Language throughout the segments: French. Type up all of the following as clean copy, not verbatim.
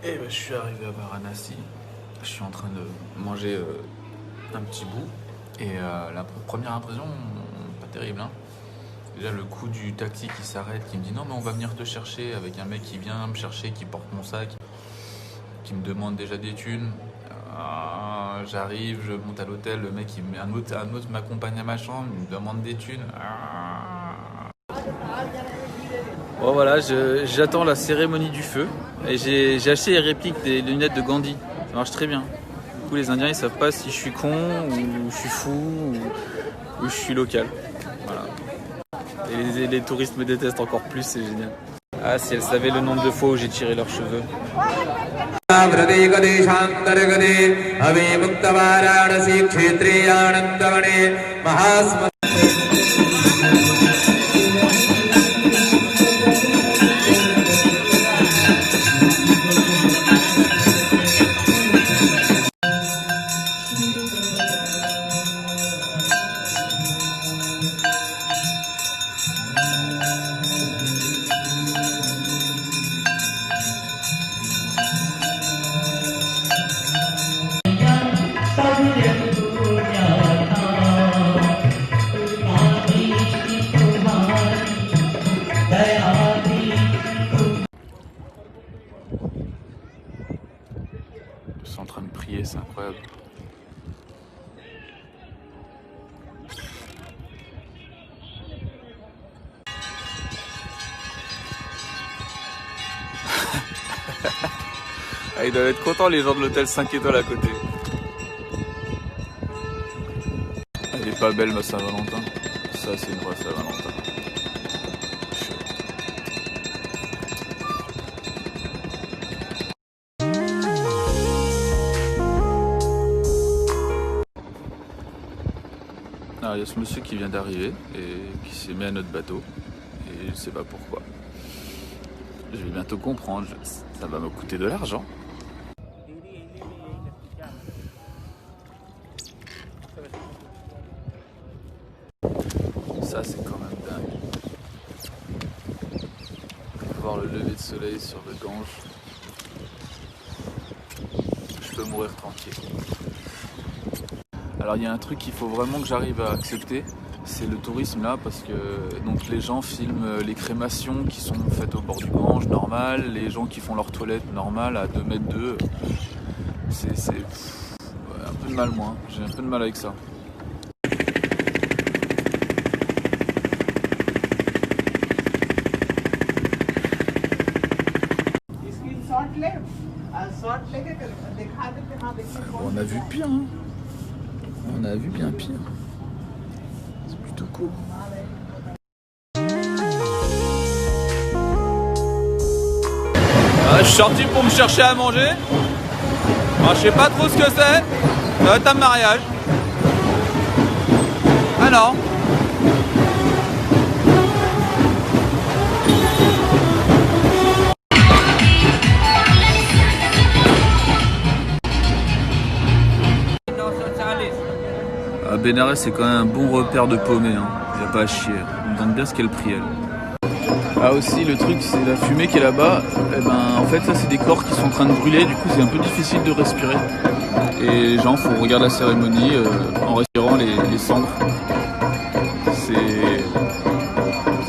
Et je suis arrivé à Varanasi, je suis en train de manger un petit bout et la première impression, pas terrible hein. Déjà le coup du taxi qui s'arrête, qui me dit non mais on va venir te chercher, avec un mec qui vient me chercher, qui porte mon sac, qui me demande déjà des thunes. J'arrive, je monte à l'hôtel, le mec un autre m'accompagne à ma chambre, il me demande des thunes. Bon voilà, j'attends la cérémonie du feu et j'ai acheté les répliques des lunettes de Gandhi, ça marche très bien. Du coup les Indiens ils savent pas si je suis con ou je suis fou ou je suis local. Voilà. Et les touristes me détestent encore plus, c'est génial. Ah si elles savaient le nombre de fois où j'ai tiré leurs cheveux. Ils sont en train de prier, c'est incroyable. Ils doivent être contents les gens de l'hôtel 5 étoiles à côté. Elle est pas belle ma Saint-Valentin. Ça c'est une vraie Saint-Valentin. Alors il y a ce monsieur qui vient d'arriver et qui s'est mis à notre bateau. Et je sais pas pourquoi. Je vais bientôt comprendre, ça va me coûter de l'argent. Ça c'est quand même dingue. Voir le lever de soleil sur le Gange. Je peux mourir tranquille. Alors il y a un truc qu'il faut vraiment que j'arrive à accepter, c'est le tourisme là, parce que donc les gens filment les crémations qui sont faites au bord du Gange, normal, les gens qui font leurs toilettes normales à 2 mètres d'eux. C'est un peu de mal moi, j'ai un peu de mal avec ça. On a vu pire hein. On a vu bien pire. C'est plutôt cool. Je suis sorti pour me chercher à manger. Alors, je sais pas trop ce que c'est. Ça va être un mariage. Ah non. Bénarès c'est quand même un bon repère de paumé, hein. Y a pas à chier. On me demande bien ce qu'elle prie elle. Ah aussi le truc c'est la fumée qui est là-bas. Et ben en fait ça c'est des corps qui sont en train de brûler, du coup c'est un peu difficile de respirer. Et genre faut regarder la cérémonie en respirant les cendres. C'est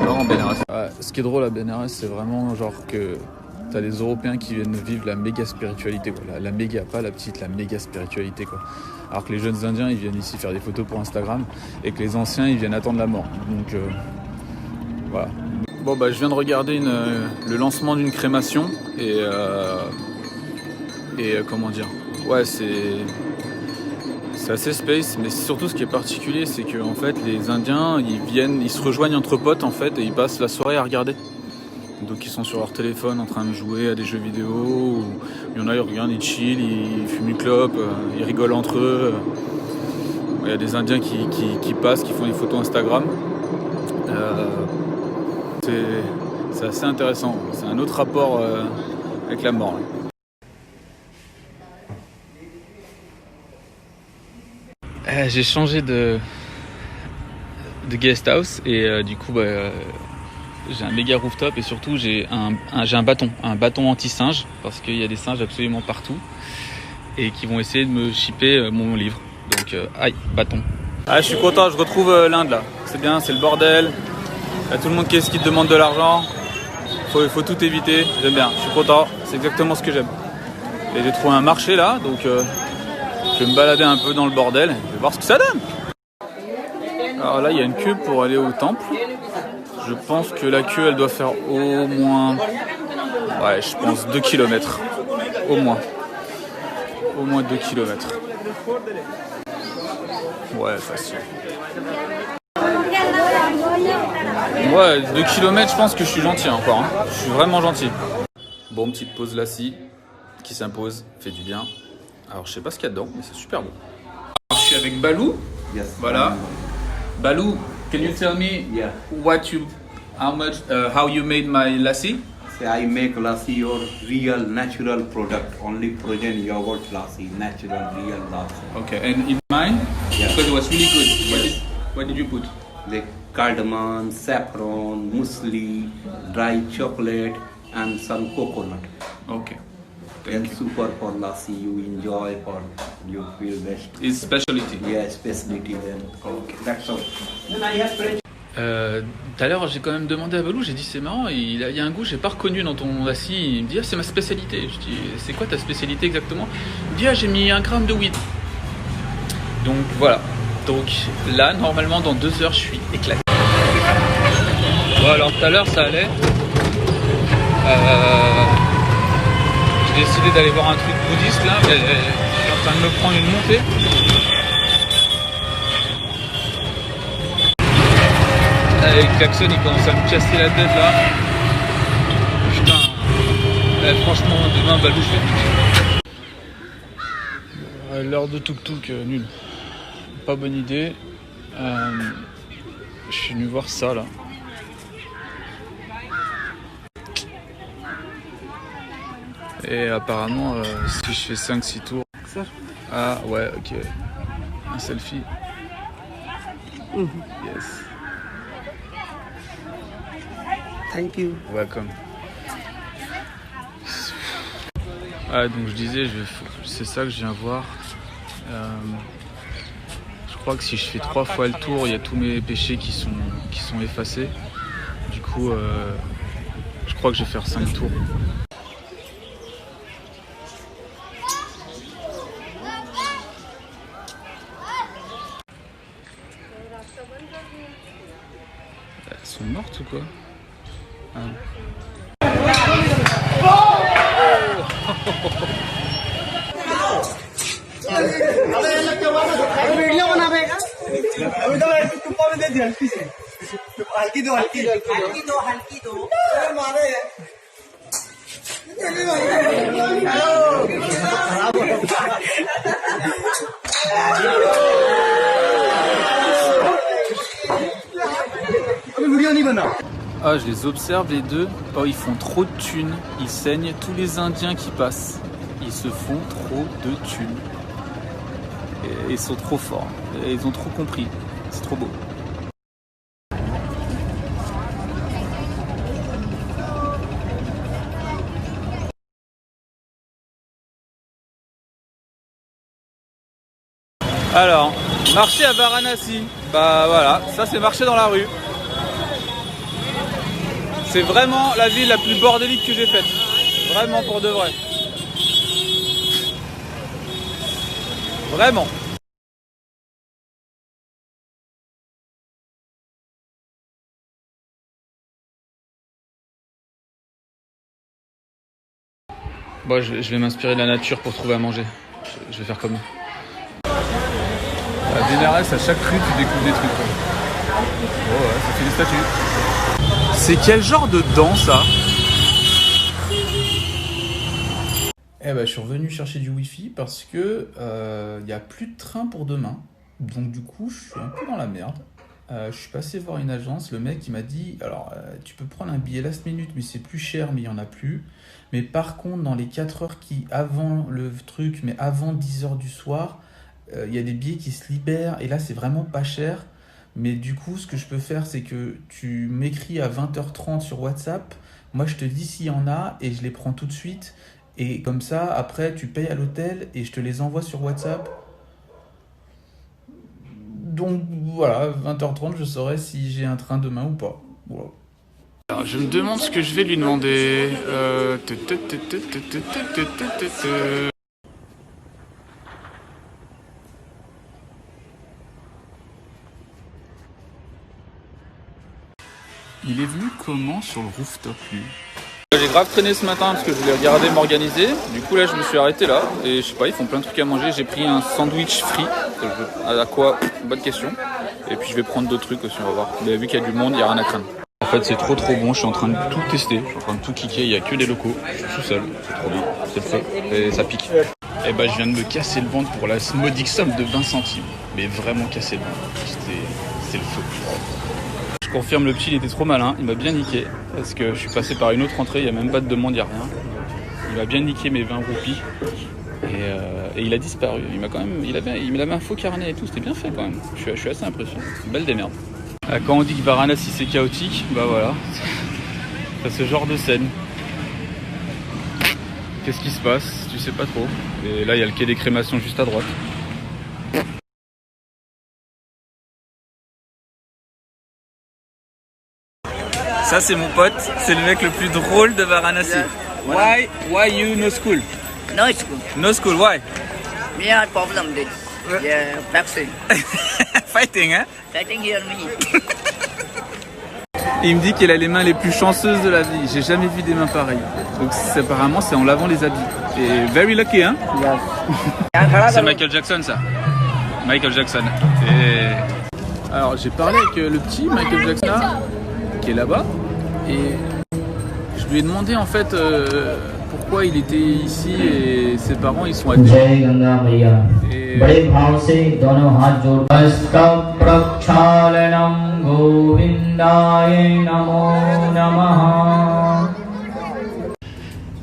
marrant Bénarès. Ouais, ce qui est drôle à Bénarès c'est vraiment genre que t'as les Européens qui viennent vivre la méga spiritualité quoi. La méga, pas la petite, la méga spiritualité quoi. Alors que les jeunes indiens ils viennent ici faire des photos pour Instagram et que les anciens ils viennent attendre la mort. Donc voilà. Bon bah je viens de regarder le lancement d'une crémation et comment dire. Ouais c'est assez space, mais surtout ce qui est particulier c'est que en fait les Indiens ils se rejoignent entre potes en fait et ils passent la soirée à regarder. Donc ils sont sur leur téléphone en train de jouer à des jeux vidéo, il y en a ils regardent, ils chill, ils fument une clope, ils rigolent entre eux. Il y a des Indiens qui passent, qui font des photos Instagram. C'est assez intéressant, c'est un autre rapport avec la mort. J'ai changé de guest house et du coup j'ai un méga rooftop et surtout j'ai un bâton anti-singe parce qu'il y a des singes absolument partout et qui vont essayer de me chipper mon livre. Donc aïe, bâton. Ah, je suis content, je retrouve l'Inde là. C'est bien, c'est le bordel. Il y a tout le monde qui te demande de l'argent. Il faut tout éviter. J'aime bien, je suis content. C'est exactement ce que j'aime. Et j'ai trouvé un marché là, donc je vais me balader un peu dans le bordel. Je vais voir ce que ça donne. Alors là, il y a une queue pour aller au temple. Je pense que la queue, elle doit faire au moins... Ouais, je pense 2 km. Au moins. Au moins 2 km. Ouais, facile. Ouais, 2 km, je pense que je suis gentil encore. Hein. Je suis vraiment gentil. Bon, petite pause lassie qui s'impose, fait du bien. Alors, je sais pas ce qu'il y a dedans, mais c'est super bon. Alors, je suis avec Balou. Yes. Voilà. Balou, can you tell me how you made my lassi? So I make lassi your real natural product, only frozen yogurt lassi, natural real lassi. Okay, and in mine, Yeah. because it was really good. What did you put? The cardamom, saffron, muesli, dry chocolate, and some coconut. Okay. And super for lassi, you enjoy for you feel best. It's specialty. Yeah, specialty then. Okay. That's all. Then I have French. Tout à l'heure, j'ai quand même demandé à Balou, j'ai dit c'est marrant, il y a un goût que j'ai pas reconnu dans ton lassi. Il me dit ah, c'est ma spécialité. Je dis c'est quoi ta spécialité exactement? Il me dit ah, j'ai mis 1 gramme de weed. Donc voilà. Donc là, normalement, dans 2 heures, je suis éclaté. Bon, alors tout à l'heure, ça allait. J'ai décidé d'aller voir un truc bouddhiste là, mais je suis en train de me prendre une montée. Avec Jackson, il commence à me casser la tête là. Putain. Franchement, demain, Balou, je vais piquer. L'heure de tuk-tuk, nul. Pas bonne idée. Je suis venu voir ça là. Et apparemment, si je fais 5-6 tours... Ah ouais, ok. Un selfie. Yes. Thank you. Welcome. Ah, donc je disais, c'est ça que je viens voir. Je crois que si je fais 3 fois le tour, il y a tous mes péchés qui sont effacés. Du coup, je crois que je vais faire 5 tours. Elles sont mortes ou quoi? Ah. Video बनावे अभी तो तुप्पा में दे दिया हल्की से हल्की दो हल्की दो मारे अभी वीडियो नहीं बना. Ah, je les observe les deux. Oh, ils font trop de thunes. Ils saignent tous les Indiens qui passent. Ils se font trop de thunes. Et ils sont trop forts. Et ils ont trop compris. C'est trop beau. Alors, marché à Varanasi. Bah voilà, ça c'est marché dans la rue. C'est vraiment la ville la plus bordélique que j'ai faite. Vraiment pour de vrai. Vraiment. Bon, je vais m'inspirer de la nature pour trouver à manger. Je vais faire comme eux. À Bénarès, à chaque rue, tu découvres des trucs. Oh ouais, ça fait des statues. C'est quel genre de danse, ça? Eh ben, je suis revenu chercher du wifi parce que y a plus de train pour demain. Donc du coup, je suis un peu dans la merde. Je suis passé voir une agence. Le mec, il m'a dit, alors, tu peux prendre un billet last minute, mais c'est plus cher, mais il n'y en a plus. Mais par contre, dans les 4 heures avant le truc, mais avant 10 heures du soir, il y a des billets qui se libèrent. Et là, c'est vraiment pas cher. Mais du coup, ce que je peux faire, c'est que tu m'écris à 20h30 sur WhatsApp. Moi, je te dis s'il y en a et je les prends tout de suite. Et comme ça, après, tu payes à l'hôtel et je te les envoie sur WhatsApp. Donc voilà, 20h30, je saurai si j'ai un train demain ou pas. Voilà. Alors, je me demande ce que je vais lui demander. Il est venu comment sur le rooftop, lui? J'ai grave traîné ce matin parce que je voulais regarder m'organiser. Du coup là je me suis arrêté là et je sais pas, ils font plein de trucs à manger. J'ai pris un sandwich frit. À quoi? Bonne question. Et puis je vais prendre d'autres trucs aussi, on va voir. Mais vu qu'il y a du monde, il n'y a rien à craindre. En fait c'est trop bon, je suis en train de tout tester. Je suis en train de tout kicker, il n'y a que des locaux. Je suis tout seul, c'est trop bien. C'est le feu et ça pique. Et bah je viens de me casser le ventre pour la modique somme de 20 centimes. Mais vraiment casser le ventre. C'est le feu. Je confirme, le petit il était trop malin, il m'a bien niqué parce que je suis passé par une autre entrée, il n'y a même pas de demande, il n'y a rien. Il m'a bien niqué mes 20 roupies et il a disparu. Il avait un faux carnet et tout, c'était bien fait quand même. Je suis assez impressionné, belle démerde. Quand on dit que Varanasi c'est chaotique, bah voilà, c'est ce genre de scène. Qu'est-ce qui se passe? Tu sais pas trop. Et là il y a le quai des crémations juste à droite. Ça c'est mon pote, c'est le mec le plus drôle de Varanasi. Why you no school? No school. No school, why? We have problem with vaccine. Fighting, hein? Fighting here me. Il me dit qu'il a les mains les plus chanceuses de la vie. J'ai jamais vu des mains pareilles. Donc apparemment c'est en lavant les habits. Et very lucky, hein? C'est Michael Jackson ça. Michael Jackson. Et... Alors j'ai parlé avec le petit Michael Jackson qui est là-bas et je lui ai demandé en fait pourquoi il était ici et ses parents ils sont athées. Et...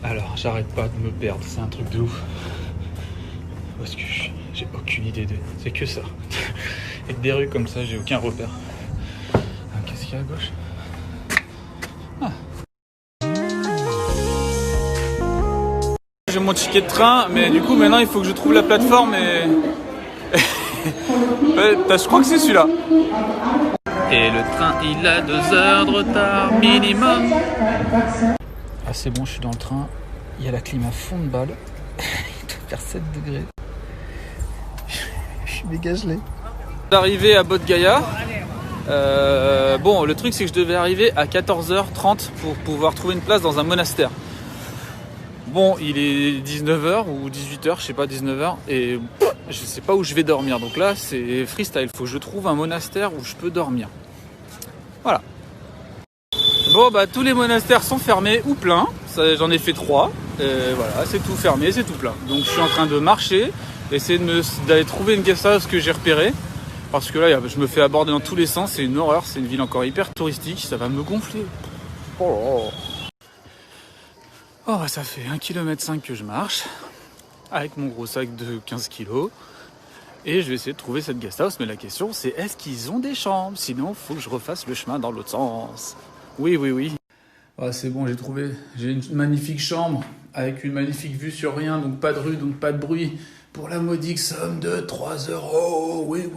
Alors j'arrête pas de me perdre, c'est un truc de ouf. Parce que j'ai aucune idée de... C'est que ça. Et des rues comme ça, j'ai aucun repère. Qu'est-ce qu'il y a à gauche? J'ai mon ticket de train, mais du coup maintenant il faut que je trouve la plateforme et... je crois que c'est celui-là. Et le train il a 2 heures de retard minimum. Ah c'est bon, je suis dans le train. Il y a la clim à fond de balle. Il doit faire 7 degrés. Je suis méga gelé. Arrivé à Bodh Gaya. Bon, le truc c'est que je devais arriver à 14h30 pour pouvoir trouver une place dans un monastère. Bon, il est 19h ou 18h, je sais pas, 19h, et je sais pas où je vais dormir. Donc là, c'est freestyle, faut que je trouve un monastère où je peux dormir. Voilà. Bon, bah tous les monastères sont fermés ou pleins, j'en ai fait 3, et voilà, c'est tout fermé, c'est tout plein. Donc je suis en train de marcher, essayer d'aller trouver une guest house que j'ai repérée, parce que là, je me fais aborder dans tous les sens, c'est une horreur, c'est une ville encore hyper touristique, ça va me gonfler. Oh, ça fait 1,5 km que je marche, avec mon gros sac de 15 kg, et je vais essayer de trouver cette guest house, mais la question c'est est-ce qu'ils ont des chambres? Sinon, il faut que je refasse le chemin dans l'autre sens. Oui. Ah, c'est bon, j'ai trouvé. J'ai une magnifique chambre, avec une magnifique vue sur rien, donc pas de rue, donc pas de bruit, pour la modique somme de 3 €. Oui.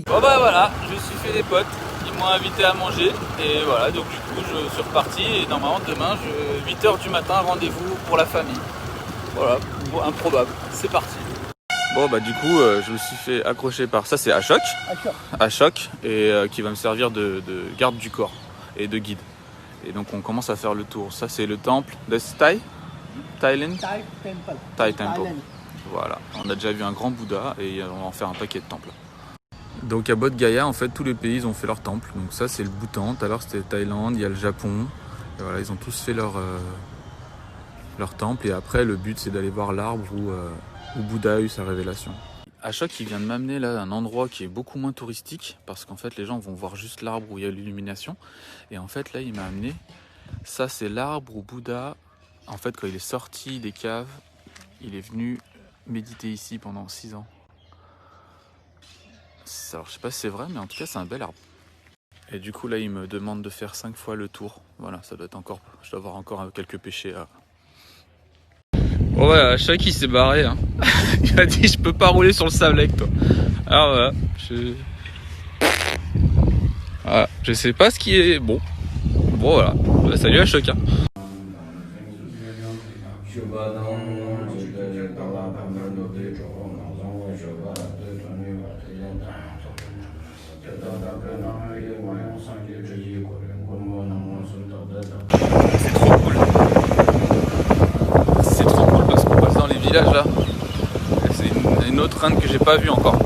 Bon bah voilà, je me suis fait des potes. Ils m'ont invité à manger et voilà, donc du coup je suis reparti et normalement demain 8h du matin, rendez-vous pour la famille. Voilà, bon, improbable, c'est parti. Bon bah du coup je me suis fait accrocher par ça, c'est Ashok et qui va me servir de garde du corps et de guide. Et donc on commence à faire le tour. Ça c'est le temple de Thailand. Thai Temple. Voilà, on a déjà vu un grand Bouddha et on va en faire un paquet de temples. Donc à Bodh Gaya, en fait, tous les pays ils ont fait leur temple. Donc ça c'est le Bhoutan, tout à l'heure c'était Thaïlande, il y a le Japon. Et voilà, ils ont tous fait leur temple. Et après le but c'est d'aller voir l'arbre où Bouddha a eu sa révélation. Ashok il vient de m'amener là à un endroit qui est beaucoup moins touristique parce qu'en fait les gens vont voir juste l'arbre où il y a l'illumination. Et en fait là il m'a amené, ça c'est l'arbre où Bouddha, en fait quand il est sorti des caves, il est venu méditer ici pendant 6 ans. Alors je sais pas si c'est vrai, mais en tout cas c'est un bel arbre. Et du coup là il me demande de faire 5 fois le tour. Voilà, ça doit être encore. Je dois avoir encore quelques péchés à. Bon ouais, Achak il s'est barré hein. Il m'a dit je peux pas rouler sur le sable avec toi. Alors voilà, voilà, je sais pas ce qui est bon. Bon voilà, salut Achak hein. C'est trop cool. C'est trop cool parce qu'on passe dans les villages là. C'est une autre Inde que j'ai pas vue encore.